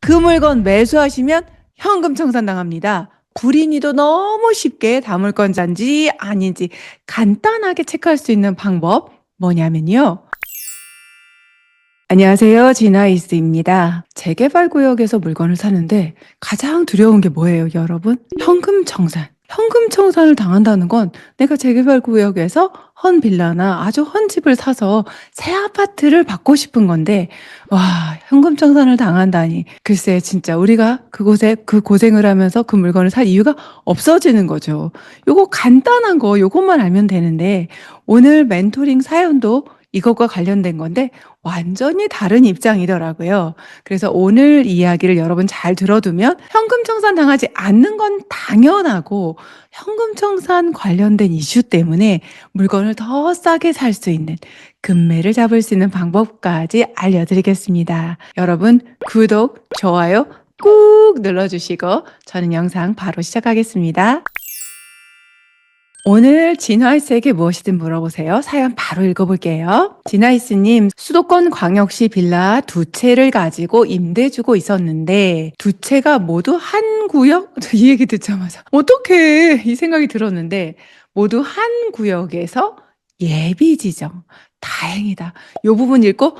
그 물건 매수하시면 현금 청산당합니다. 불이니도 너무 쉽게 다물건자인지 아닌지 간단하게 체크할 수 있는 방법 뭐냐면요. 안녕하세요. 진아이스입니다. 재개발 구역에서 물건을 사는데 가장 두려운 게 뭐예요, 여러분? 현금 청산. 현금 청산을 당한다는 건 내가 재개발 구역에서 헌 빌라나 아주 헌 집을 사서 새 아파트를 받고 싶은 건데, 와, 현금 청산을 당한다니. 글쎄, 진짜 우리가 그곳에 그 고생을 하면서 그 물건을 살 이유가 없어지는 거죠. 요거 간단한 거, 요것만 알면 되는데, 오늘 멘토링 사연도 이것과 관련된 건데 완전히 다른 입장이더라고요. 그래서 오늘 이야기를 여러분 잘 들어두면 현금 청산 당하지 않는 건 당연하고 현금 청산 관련된 이슈 때문에 물건을 더 싸게 살 수 있는 금매를 잡을 수 있는 방법까지 알려드리겠습니다. 여러분 구독, 좋아요 꾹 눌러주시고 저는 영상 바로 시작하겠습니다. 오늘 진화이스에게 무엇이든 물어보세요. 사연 바로 읽어볼게요. 진화이스님, 수도권 광역시 빌라 2채를 가지고 임대 주고 있었는데 2채가 모두 한 구역? 이 얘기 듣자마자 어떡해 이 생각이 들었는데 모두 한 구역에서 예비 지정. 다행이다. 이 부분 읽고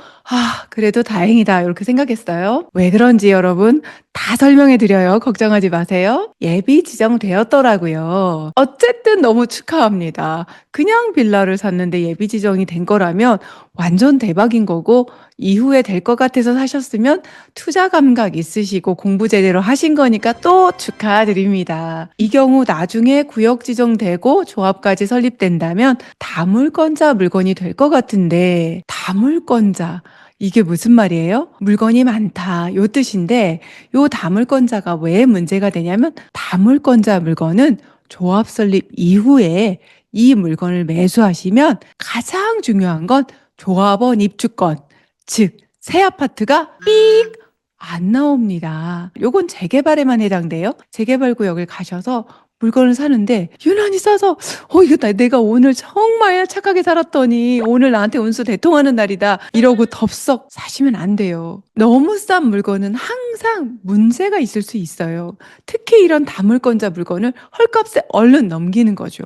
그래도 다행이다 이렇게 생각했어요. 왜 그런지 여러분 다 설명해 드려요. 걱정하지 마세요. 예비 지정되었더라고요. 어쨌든 너무 축하합니다. 그냥 빌라를 샀는데 예비 지정이 된 거라면 완전 대박인 거고 이후에 될 것 같아서 사셨으면 투자 감각 있으시고 공부 제대로 하신 거니까 또 축하드립니다. 이 경우 나중에 구역 지정되고 조합까지 설립된다면 다물건자 물건이 될 것 같은데 다물건자 이게 무슨 말이에요? 물건이 많다 요 뜻인데 요 다물건자가 왜 문제가 되냐면 다물건자 물건은 조합 설립 이후에 이 물건을 매수하시면 가장 중요한 건 조합원 입주권, 즉 새 아파트가 삑 안 나옵니다. 요건 재개발에만 해당돼요. 재개발 구역을 가셔서 물건을 사는데 유난히 싸서 이거 내가 오늘 정말 착하게 살았더니 오늘 나한테 운수 대통하는 날이다 이러고 덥석 사시면 안 돼요. 너무 싼 물건은 항상 문제가 있을 수 있어요. 특히 이런 다물건자 물건을 헐값에 얼른 넘기는 거죠.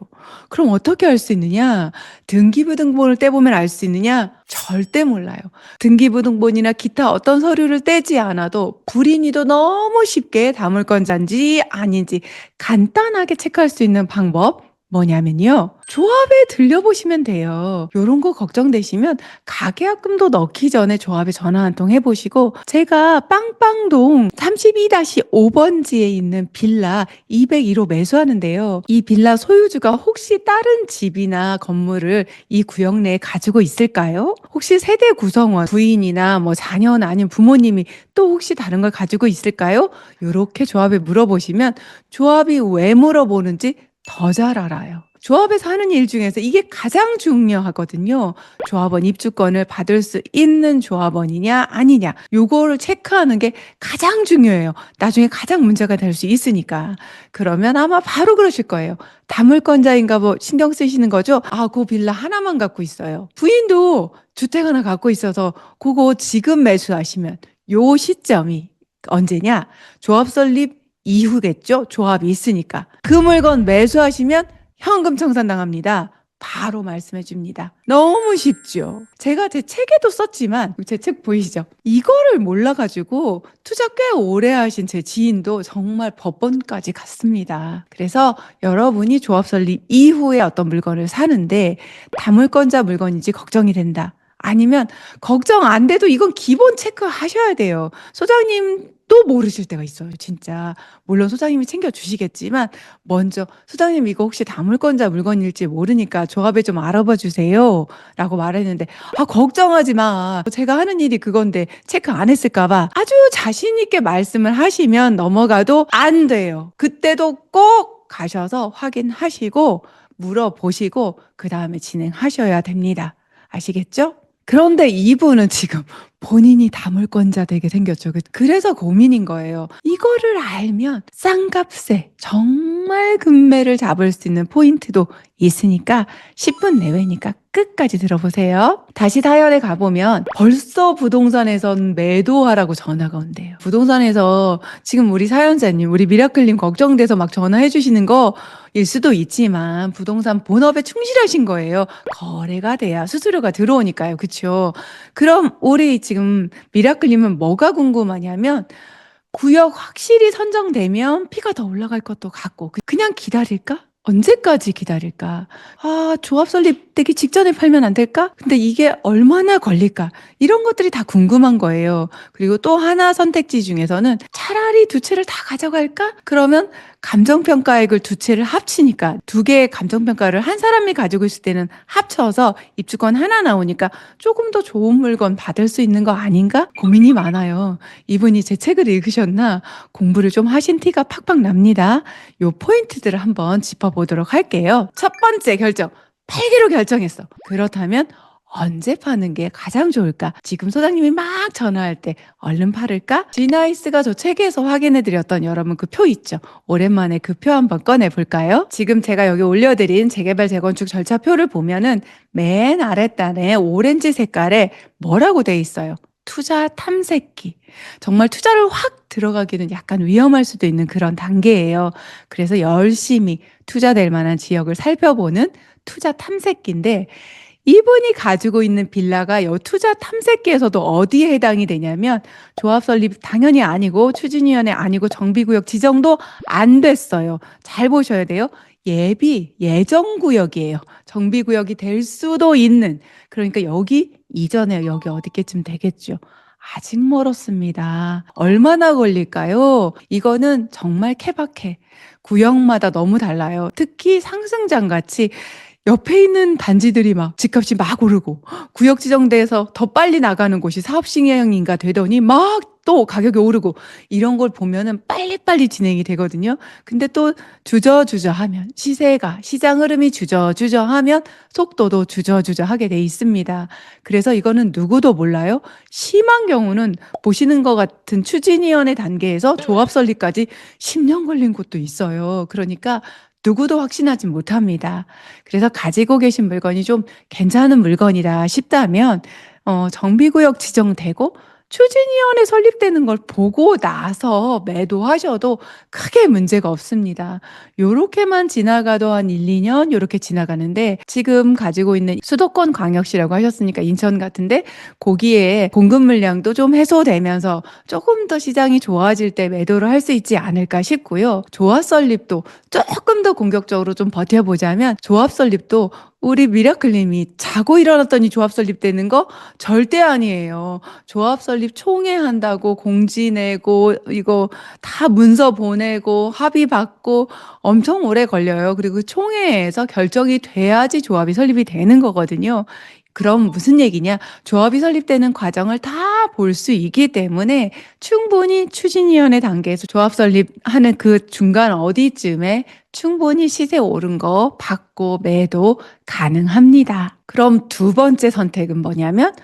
그럼 어떻게 할 수 있느냐? 등기부등본을 떼보면 알 수 있느냐? 절대 몰라요. 등기부등본이나 기타 어떤 서류를 떼지 않아도 불이니도 너무 쉽게 다물건자인지 아닌지 간단하게 체크할 수 있는 방법 뭐냐면요. 조합에 들려보시면 돼요. 요런 거 걱정되시면 가계약금도 넣기 전에 조합에 전화 한 통 해보시고 제가 빵빵동 32-5번지에 있는 빌라 201호 매수하는데요. 이 빌라 소유주가 혹시 다른 집이나 건물을 이 구역 내에 가지고 있을까요? 혹시 세대 구성원, 부인이나 뭐 자녀나 아니면 부모님이 또 혹시 다른 걸 가지고 있을까요? 요렇게 조합에 물어보시면 조합이 왜 물어보는지 더 잘 알아요. 조합에서 하는 일 중에서 이게 가장 중요하거든요. 조합원 입주권을 받을 수 있는 조합원이냐 아니냐 요거를 체크하는 게 가장 중요해요. 나중에 가장 문제가 될 수 있으니까. 그러면 아마 바로 그러실 거예요. 다물건자인가 뭐 신경 쓰시는 거죠? 그 빌라 하나만 갖고 있어요. 부인도 주택 하나 갖고 있어서 그거 지금 매수하시면 요 시점이 언제냐? 조합 설립 이후겠죠? 조합이 있으니까. 그 물건 매수하시면 현금 청산당합니다. 바로 말씀해 줍니다. 너무 쉽죠? 제가 제 책에도 썼지만 제 책 보이시죠? 이거를 몰라가지고 투자 꽤 오래 하신 제 지인도 정말 법원까지 갔습니다. 그래서 여러분이 조합 설립 이후에 어떤 물건을 사는데 다물건자 물건인지 걱정이 된다. 아니면 걱정 안 돼도 이건 기본 체크하셔야 돼요. 소장님도 모르실 때가 있어요. 진짜. 물론 소장님이 챙겨주시겠지만 먼저 소장님 이거 혹시 다물건자 물건일지 모르니까 조합에 좀 알아봐 주세요 라고 말했는데 걱정하지 마. 제가 하는 일이 그건데 체크 안 했을까 봐 아주 자신 있게 말씀을 하시면 넘어가도 안 돼요. 그때도 꼭 가셔서 확인하시고 물어보시고 그 다음에 진행하셔야 됩니다. 아시겠죠? 그런데 이분은 지금 본인이 다물권자 되게 생겼죠. 그래서 고민인 거예요. 이거를 알면 싼값에 정말 금매를 잡을 수 있는 포인트도 있으니까 10분 내외니까 끝까지 들어보세요. 다시 사연에 가보면 벌써 부동산에선 매도하라고 전화가 온대요. 부동산에서 지금 우리 사연자님, 우리 미라클님 걱정돼서 막 전화해 주시는 거일 수도 있지만 부동산 본업에 충실하신 거예요. 거래가 돼야 수수료가 들어오니까요. 그렇죠? 그럼 우리 지금 미라클님은 뭐가 궁금하냐면 구역 확실히 선정되면 피가 더 올라갈 것도 같고 그냥 기다릴까? 언제까지 기다릴까? 아, 조합 설립되기 직전에 팔면 안 될까? 근데 이게 얼마나 걸릴까? 이런 것들이 다 궁금한 거예요. 그리고 또 하나 선택지 중에서는 차라리 두 채를 다 가져갈까? 그러면 감정평가액을 두 채를 합치니까 두 개의 감정평가를 한 사람이 가지고 있을 때는 합쳐서 입주권 하나 나오니까 조금 더 좋은 물건 받을 수 있는 거 아닌가? 고민이 많아요. 이분이 제 책을 읽으셨나? 공부를 좀 하신 티가 팍팍 납니다. 요 포인트들을 한번 짚어보도록 할게요. 첫 번째 결정. 팔기로 결정했어. 그렇다면 언제 파는 게 가장 좋을까? 지금 소장님이 막 전화할 때 얼른 팔을까? G나이스가 저 책에서 확인해드렸던 여러분 그 표 있죠? 오랜만에 그 표 한번 꺼내볼까요? 지금 제가 여기 올려드린 재개발 재건축 절차표를 보면은 맨 아랫단에 오렌지 색깔에 뭐라고 돼 있어요? 투자 탐색기. 정말 투자를 확 들어가기는 약간 위험할 수도 있는 그런 단계예요. 그래서 열심히 투자될 만한 지역을 살펴보는 투자 탐색기인데 이분이 가지고 있는 빌라가 요 투자 탐색기에서도 어디에 해당이 되냐면 조합 설립 당연히 아니고 추진위원회 아니고 정비구역 지정도 안 됐어요. 잘 보셔야 돼요. 예정구역이에요. 정비구역이 될 수도 있는. 그러니까 여기 이전에 여기 어디쯤 되겠죠. 아직 멀었습니다. 얼마나 걸릴까요? 이거는 정말 케바케. 구역마다 너무 달라요. 특히 상승장 같이 옆에 있는 단지들이 막 집값이 막 오르고 구역 지정돼서 더 빨리 나가는 곳이 사업 시행인가 되더니 막 또 가격이 오르고 이런 걸 보면은 빨리빨리 진행이 되거든요. 근데 또 주저주저하면 시장 흐름이 주저주저하면 속도도 주저주저하게 돼 있습니다. 그래서 이거는 누구도 몰라요. 심한 경우는 보시는 것 같은 추진위원회 단계에서 조합 설립까지 10년 걸린 곳도 있어요. 그러니까 누구도 확신하지 못합니다. 그래서 가지고 계신 물건이 좀 괜찮은 물건이다 싶다면 정비구역 지정되고 추진위원회 설립되는 걸 보고 나서 매도하셔도 크게 문제가 없습니다. 요렇게만 지나가도 한 1, 2년 요렇게 지나가는데 지금 가지고 있는 수도권 광역시라고 하셨으니까 인천 같은데 거기에 공급 물량도 좀 해소되면서 조금 더 시장이 좋아질 때 매도를 할 수 있지 않을까 싶고요. 조합 설립도 조금 더 공격적으로 좀 버텨보자면 조합 설립도 우리 미라클님이 자고 일어났더니 조합 설립되는 거 절대 아니에요. 조합 설립 총회 한다고 공지 내고 이거 다 문서 보내고 합의 받고 엄청 오래 걸려요. 그리고 그 총회에서 결정이 돼야지 조합이 설립이 되는 거거든요. 그럼 무슨 얘기냐? 조합이 설립되는 과정을 다 볼 수 있기 때문에 충분히 추진위원회 단계에서 조합 설립하는 그 중간 어디쯤에 충분히 시세 오른 거 받고 매도 가능합니다. 그럼 두 번째 선택은 뭐냐면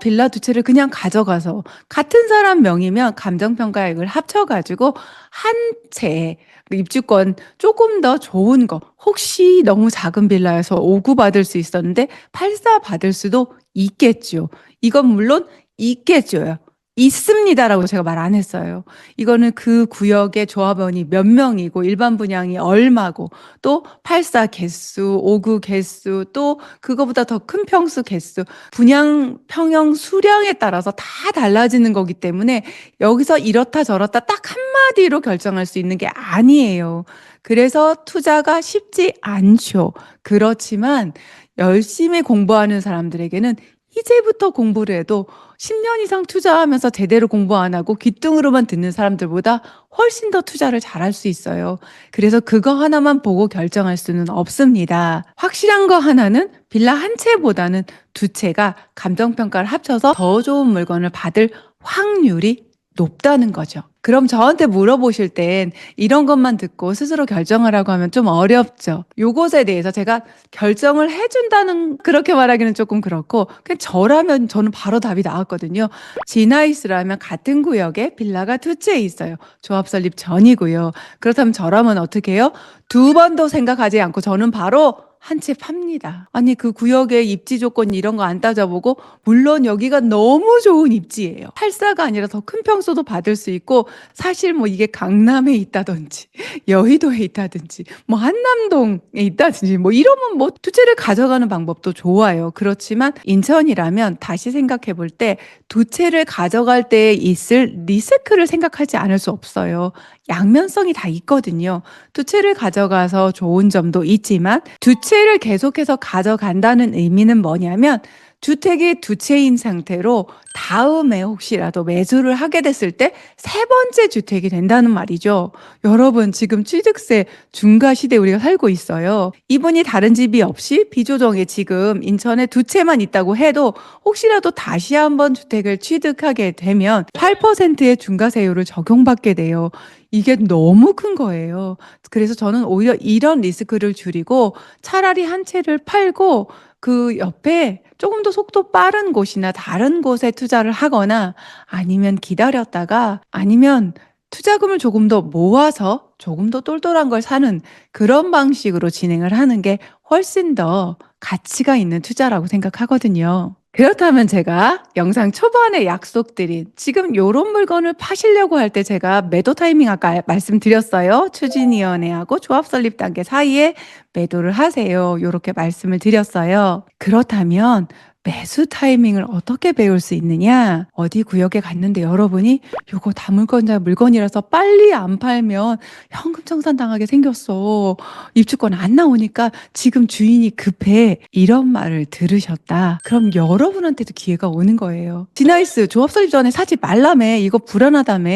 빌라 두 채를 그냥 가져가서 같은 사람 명의면 감정평가액을 합쳐가지고 한 채 입주권 조금 더 좋은 거 혹시 너무 작은 빌라여서 5구 받을 수 있었는데 8사 받을 수도 있겠죠. 이건 물론 있겠죠요. 있습니다라고 제가 말 안 했어요. 이거는 그 구역의 조합원이 몇 명이고 일반 분양이 얼마고 또 8사 개수, 5구 개수 또 그거보다 더 큰 평수 개수 분양 평형 수량에 따라서 다 달라지는 거기 때문에 여기서 이렇다 저렇다 딱 한마디로 결정할 수 있는 게 아니에요. 그래서 투자가 쉽지 않죠. 그렇지만 열심히 공부하는 사람들에게는 이제부터 공부를 해도 10년 이상 투자하면서 제대로 공부 안 하고 귓등으로만 듣는 사람들보다 훨씬 더 투자를 잘할 수 있어요. 그래서 그거 하나만 보고 결정할 수는 없습니다. 확실한 거 하나는 빌라 한 채보다는 두 채가 감정평가를 합쳐서 더 좋은 물건을 받을 확률이 높다는 거죠. 그럼 저한테 물어보실 땐 이런 것만 듣고 스스로 결정하라고 하면 좀 어렵죠. 요것에 대해서 제가 결정을 해준다는 그렇게 말하기는 조금 그렇고 그냥 저라면 저는 바로 답이 나왔거든요. 지나이스라면 같은 구역에 빌라가 두 채 있어요. 조합 설립 전이고요. 그렇다면 저라면 어떻게 해요? 두 번도 생각하지 않고 저는 바로 한 채 팝니다. 아니 그 구역의 입지 조건 이런 거 안 따져보고 물론 여기가 너무 좋은 입지예요. 8사가 아니라 더 큰 평수도 받을 수 있고 사실 뭐 이게 강남에 있다든지 여의도에 있다든지 뭐 한남동에 있다든지 뭐 이러면 뭐 두 채를 가져가는 방법도 좋아요. 그렇지만 인천이라면 다시 생각해 볼 때 두 채를 가져갈 때 있을 리스크를 생각하지 않을 수 없어요. 양면성이 다 있거든요. 두 채를 가져가서 좋은 점도 있지만 두 채를 계속해서 가져간다는 의미는 뭐냐면 주택이 두 채인 상태로 다음에 혹시라도 매수를 하게 됐을 때 세 번째 주택이 된다는 말이죠. 여러분 지금 취득세 중과 시대에 우리가 살고 있어요. 이분이 다른 집이 없이 비조정에 지금 인천에 두 채만 있다고 해도 혹시라도 다시 한번 주택을 취득하게 되면 8%의 중과세율을 적용받게 돼요. 이게 너무 큰 거예요. 그래서 저는 오히려 이런 리스크를 줄이고 차라리 한 채를 팔고 그 옆에 조금 더 속도 빠른 곳이나 다른 곳에 투자를 하거나 아니면 기다렸다가 아니면 투자금을 조금 더 모아서 조금 더 똘똘한 걸 사는 그런 방식으로 진행을 하는 게 훨씬 더 가치가 있는 투자라고 생각하거든요. 그렇다면 제가 영상 초반에 약속드린 지금 요런 물건을 파시려고 할 때 제가 매도 타이밍 아까 말씀드렸어요. 추진위원회하고 조합 설립 단계 사이에 매도를 하세요. 요렇게 말씀을 드렸어요. 그렇다면 매수 타이밍을 어떻게 배울 수 있느냐? 어디 구역에 갔는데 여러분이 요거 다물건자 물건이라서 빨리 안 팔면 현금 청산 당하게 생겼어. 입주권 안 나오니까 지금 주인이 급해. 이런 말을 들으셨다. 그럼 여러분한테도 기회가 오는 거예요. 지나이스 조합 설립 전에 사지 말라며. 이거 불안하다며.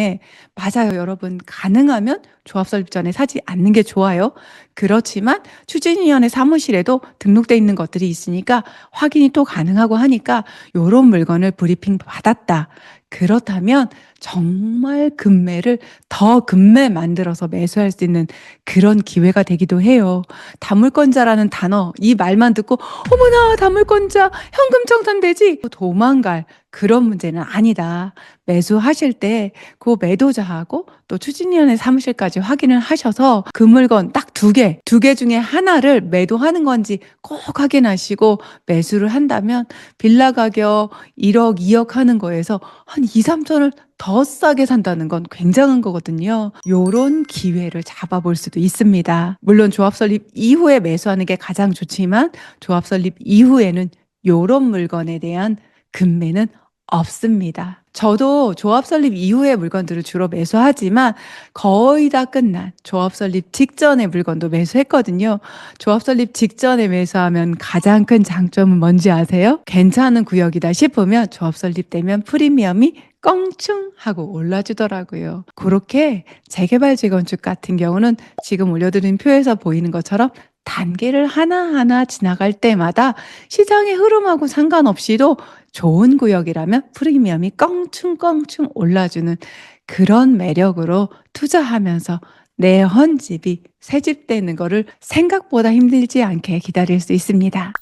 맞아요, 여러분. 가능하면 조합 설립 전에 사지 않는 게 좋아요. 그렇지만 추진위원회 사무실에도 등록돼 있는 것들이 있으니까 확인이 또 가능하고 하니까 요런 물건을 브리핑 받았다. 그렇다면 정말 급매를 더 급매 만들어서 매수할 수 있는 그런 기회가 되기도 해요. 다물건자라는 단어, 이 말만 듣고 어머나 다물건자 현금 청산되지? 도망갈 그런 문제는 아니다. 매수하실 때 그 매도자하고 또 추진위원회 사무실까지 확인을 하셔서 그 물건 딱 두 개 중에 하나를 매도하는 건지 꼭 확인하시고 매수를 한다면 빌라 가격 1억, 2억 하는 거에서 한 2, 3천을 더 싸게 산다는 건 굉장한 거거든요. 요런 기회를 잡아볼 수도 있습니다. 물론 조합 설립 이후에 매수하는 게 가장 좋지만 조합 설립 이후에는 요런 물건에 대한 급매는 없습니다. 저도 조합 설립 이후의 물건들을 주로 매수하지만 거의 다 끝난 조합 설립 직전의 물건도 매수했거든요. 조합 설립 직전에 매수하면 가장 큰 장점은 뭔지 아세요? 괜찮은 구역이다 싶으면 조합 설립되면 프리미엄이 껑충 하고 올라주더라고요. 그렇게 재개발 재건축 같은 경우는 지금 올려드린 표에서 보이는 것처럼 단계를 하나하나 지나갈 때마다 시장의 흐름하고 상관없이도 좋은 구역이라면 프리미엄이 껑충껑충 올라주는 그런 매력으로 투자하면서 내 헌집이 새집 되는 거를 생각보다 힘들지 않게 기다릴 수 있습니다.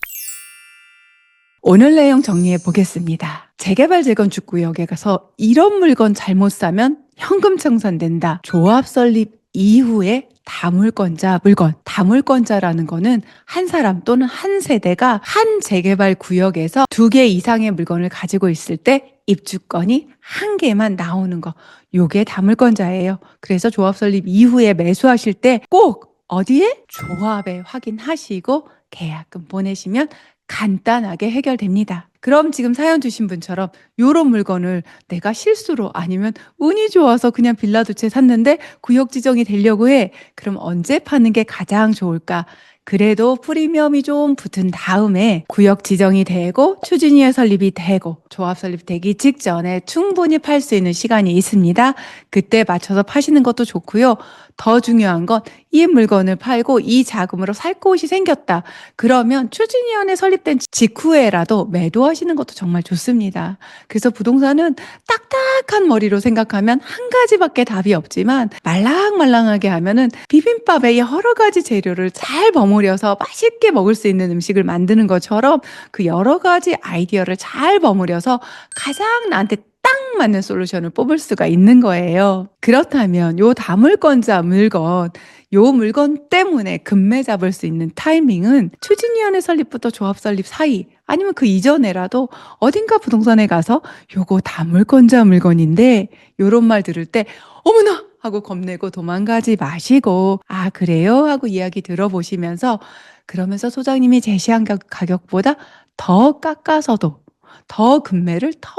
오늘 내용 정리해 보겠습니다. 재개발 재건축 구역에 가서 이런 물건 잘못 사면 현금 청산된다. 조합 설립 이후에 다물건자 물건. 다물건자라는 거는 한 사람 또는 한 세대가 한 재개발 구역에서 두 개 이상의 물건을 가지고 있을 때 입주권이 한 개만 나오는 거. 요게 다물건자예요. 그래서 조합 설립 이후에 매수하실 때 꼭 어디에? 조합에 확인하시고 계약금 보내시면 간단하게 해결됩니다. 그럼 지금 사연 주신 분처럼 요런 물건을 내가 실수로 아니면 운이 좋아서 그냥 빌라 두 채 샀는데 구역 지정이 되려고 해. 그럼 언제 파는 게 가장 좋을까? 그래도 프리미엄이 좀 붙은 다음에 구역 지정이 되고 추진위에 설립이 되고 조합 설립되기 직전에 충분히 팔 수 있는 시간이 있습니다. 그때 맞춰서 파시는 것도 좋고요. 더 중요한 건 이 물건을 팔고 이 자금으로 살 곳이 생겼다. 그러면 추진위원회 설립된 직후에라도 매도하시는 것도 정말 좋습니다. 그래서 부동산은 딱딱한 머리로 생각하면 한 가지밖에 답이 없지만 말랑말랑하게 하면은 비빔밥에 여러 가지 재료를 잘 버무려서 맛있게 먹을 수 있는 음식을 만드는 것처럼 그 여러 가지 아이디어를 잘 버무려서 가장 나한테 딱 맞는 솔루션을 뽑을 수가 있는 거예요. 그렇다면 요 다물건자 물건, 요 물건 때문에 금매 잡을 수 있는 타이밍은 추진위원회 설립부터 조합 설립 사이 아니면 그 이전에라도 어딘가 부동산에 가서 요거 다물건자 물건인데 요런 말 들을 때 어머나! 하고 겁내고 도망가지 마시고 아 그래요? 하고 이야기 들어보시면서 그러면서 소장님이 제시한 가격보다 더 깎아서도 더 금매를 더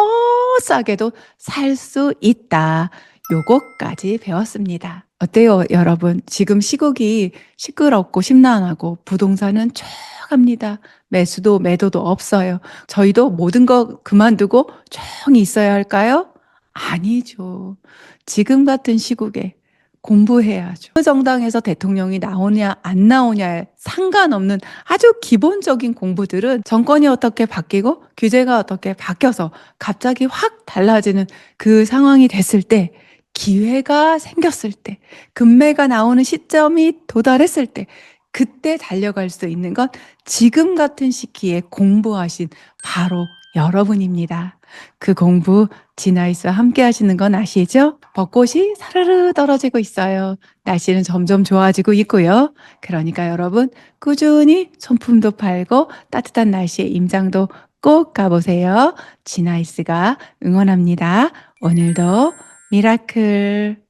싸게도 살 수 있다. 요거까지 배웠습니다. 어때요, 여러분? 지금 시국이 시끄럽고 심란하고 부동산은 조용합니다. 매수도 매도도 없어요. 저희도 모든 거 그만두고 조용히 있어야 할까요? 아니죠. 지금 같은 시국에 공부해야죠. 어느 정당에서 대통령이 나오냐 안 나오냐에 상관없는 아주 기본적인 공부들은 정권이 어떻게 바뀌고 규제가 어떻게 바뀌어서 갑자기 확 달라지는 그 상황이 됐을 때 기회가 생겼을 때 금매가 나오는 시점이 도달했을 때 그때 달려갈 수 있는 건 지금 같은 시기에 공부하신 바로 여러분입니다. 그 공부 지나이스와 함께 하시는 건 아시죠? 벚꽃이 사르르 떨어지고 있어요. 날씨는 점점 좋아지고 있고요. 그러니까 여러분 꾸준히 손품도 팔고 따뜻한 날씨에 임장도 꼭 가보세요. 지나이스가 응원합니다. 오늘도 미라클